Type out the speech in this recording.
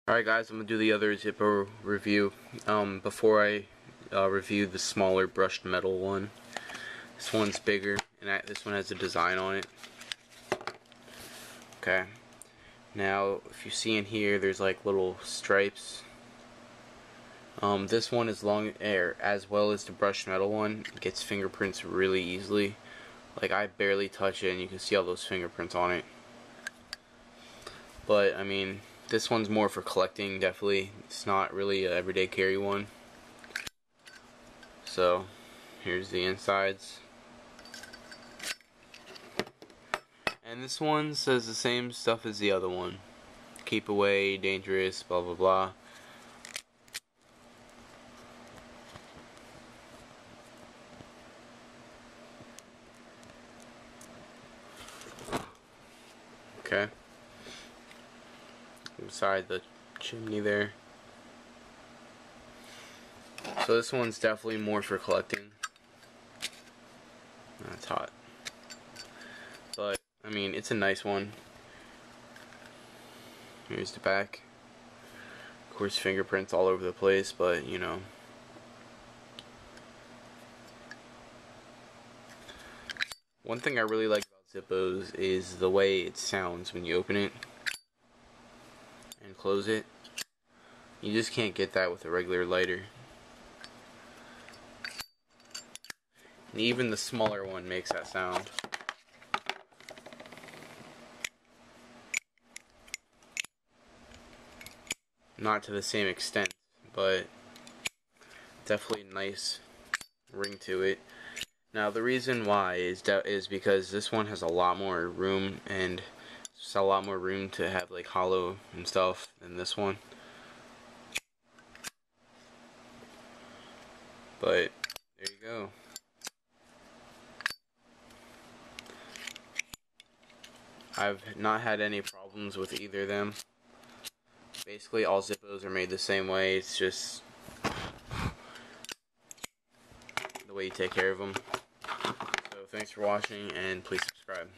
Alright guys, I'm going to do the other Zippo review. Before I review the smaller brushed metal one. This one's bigger, and this one has a design on it. Okay. Now, if you see in here, there's like little stripes. This one is long, as well as the brushed metal one. It gets fingerprints really easily. Like, I barely touch it, and you can see all those fingerprints on it. But, I mean, this one's more for collecting, definitely. It's not really an everyday carry one. So, here's the insides. And this one says the same stuff as the other one. Keep away, dangerous, blah blah blah. Okay. Inside the chimney there. So this one's definitely more for collecting. That's hot. But, I mean, it's a nice one. Here's the back. Of course, fingerprints all over the place, but, you know. One thing I really like about Zippos is the way it sounds when you open it and close it. You just can't get that with a regular lighter. And even the smaller one makes that sound. Not to the same extent, but definitely a nice ring to it. Now the reason why is because this one has a lot more room, and it's a lot more room to have like hollow and stuff than this one. But there you go. I've not had any problems with either of them. Basically all Zippos are made the same way, it's just the way you take care of them. So thanks for watching, and please subscribe.